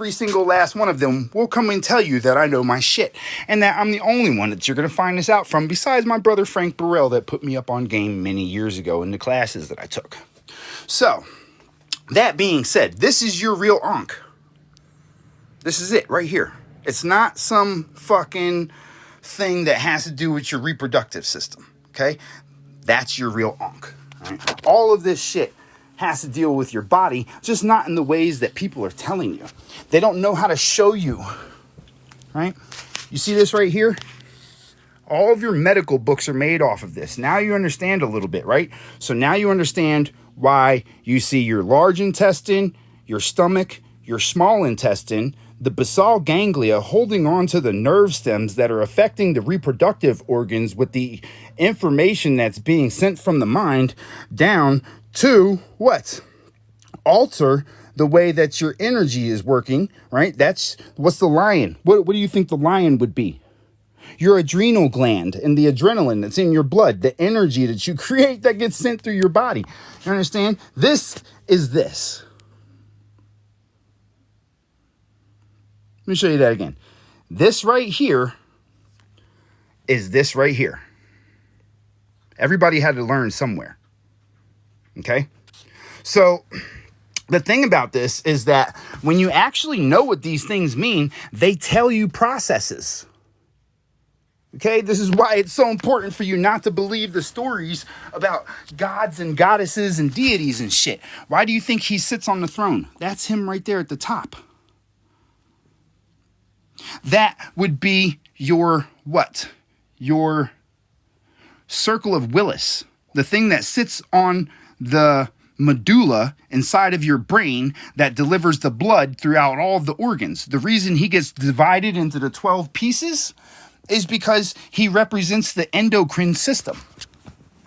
every single last one of them will come and tell you that I know my shit, and that I'm the only one that you're going to find this out from, besides my brother Frank Burrell that put me up on game many years ago in the classes that I took. So, that being said, this is your real Ankh. This is it right here. It's not some fucking thing that has to do with your reproductive system, okay? That's your real Ankh. Right? All of this shit has to deal with your body, just not in the ways that people are telling you. They don't know how to show you, right? You see this right here? All of your medical books are made off of this. Now you understand a little bit, right? So now you understand why you see your large intestine, your stomach, your small intestine, the basal ganglia holding on to the nerve stems that are affecting the reproductive organs with the information that's being sent from the mind down to what? Alter the way that your energy is working, right? That's what's the lion. What do you think the lion would be? Your adrenal gland and the adrenaline that's in your blood, the energy that you create that gets sent through your body. You understand? This is this. Let me show you that again. This right here is this right here. Everybody had to learn somewhere. Okay? So the thing about this is that when you actually know what these things mean, they tell you processes. Okay? This is why it's so important for you not to believe the stories about gods and goddesses and deities and shit. Why do you think he sits on the throne? That's him right there at the top. That would be your what? Your circle of Willis. The thing that sits on the medulla inside of your brain that delivers the blood throughout all of the organs. The reason he gets divided into the 12 pieces is because he represents the endocrine system.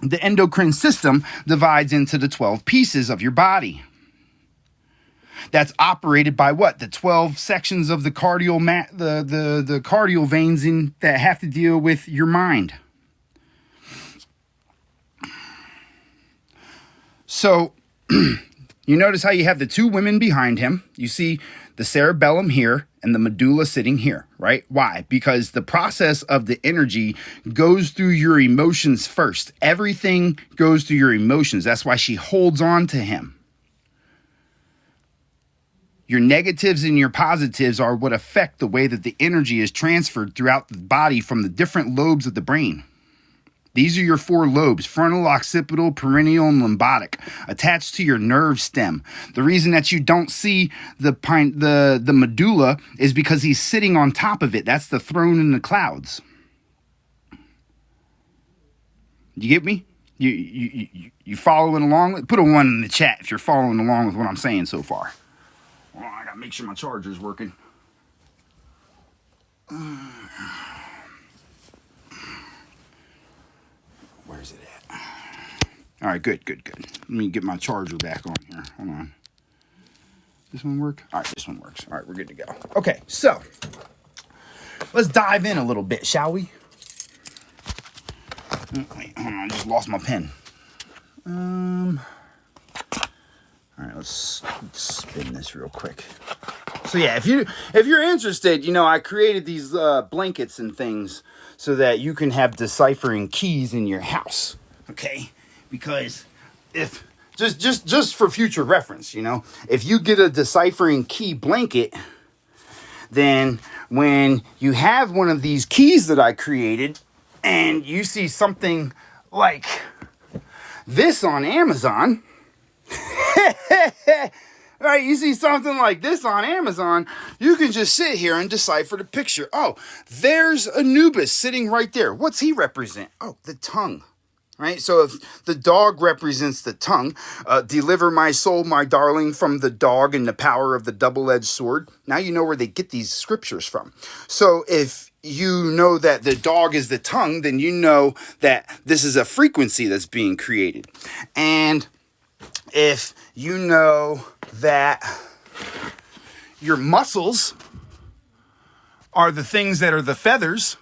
The endocrine system divides into the 12 pieces of your body. That's operated by what? The 12 sections of the cardial the cardial veins that have to deal with your mind. So you notice how you have the two women behind him. You see the cerebellum here and the medulla sitting here, right? Why? Because the process of the energy goes through your emotions first. Everything goes through your emotions. That's why she holds on to him. Your negatives and your positives are what affect the way that the energy is transferred throughout the body from the different lobes of the brain. These are your four lobes: frontal, occipital, perennial, and limbatic, attached to your nerve stem. The reason that you don't see the medulla is because he's sitting on top of it. That's the throne in the clouds. You get me? You following along? Put a 1 in the chat if you're following along with what I'm saying so far. Oh, I gotta make sure my charger's working. Where's it at? All right, good. Let me get my charger back on here. Hold on. This one work? All right, this one works. All right, we're good to go. Okay, so let's dive in a little bit, shall we? Wait, hold on, I just lost my pen. All right, let's spin this real quick. So yeah, if you're interested, I created these blankets and things so that you can have deciphering keys in your house. Okay, because if just for future reference, if you get a deciphering key blanket, then when you have one of these keys that I created and you see something like this on Amazon. Right, you see something like this on Amazon, you can just sit here and decipher the picture. Oh, there's Anubis sitting right there. What's he represent? Oh, the tongue. Right, so if the dog represents the tongue, deliver my soul, my darling, from the dog and the power of the double-edged sword. Now you know where they get these scriptures from. So if you know that the dog is the tongue, then you know that this is a frequency that's being created. And if you know that your muscles are the things that are the feathers,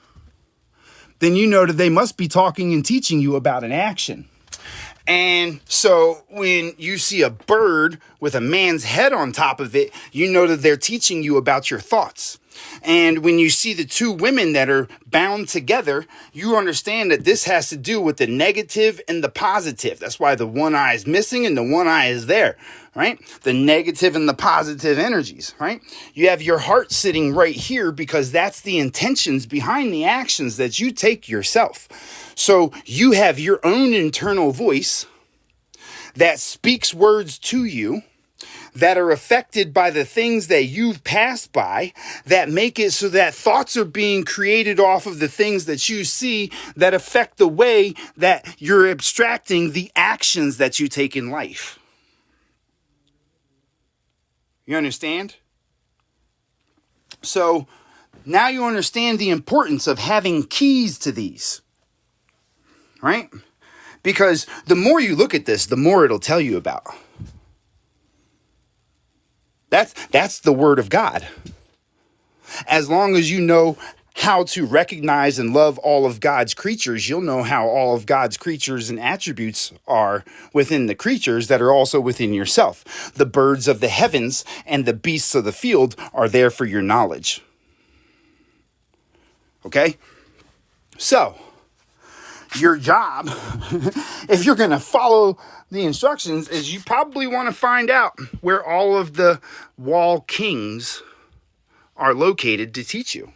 then you know that they must be talking and teaching you about an action. And so when you see a bird with a man's head on top of it, you know that they're teaching you about your thoughts. And when you see the two women that are bound together, you understand that this has to do with the negative and the positive. That's why the one eye is missing and the one eye is there, right? The negative and the positive energies, right? You have your heart sitting right here because that's the intentions behind the actions that you take yourself. So you have your own internal voice that speaks words to you that are affected by the things that you've passed by, that make it so that thoughts are being created off of the things that you see that affect the way that you're abstracting the actions that you take in life. You understand? So now you understand the importance of having keys to these, right? Because the more you look at this, the more it'll tell you about. That's the word of God. As long as you know how to recognize and love all of God's creatures, you'll know how all of God's creatures and attributes are within the creatures that are also within yourself. The birds of the heavens and the beasts of the field are there for your knowledge. Okay? So, your job, if you're going to follow the instructions, is you probably want to find out where all of the wall kings are located to teach you.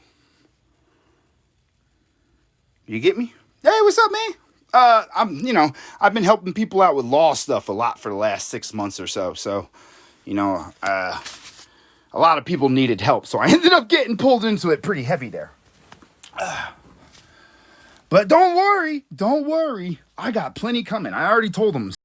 You get me? Hey, what's up, man? I've been helping people out with law stuff a lot for the last 6 months or so. So, a lot of people needed help. So I ended up getting pulled into it pretty heavy there. But don't worry. I got plenty coming. I already told them.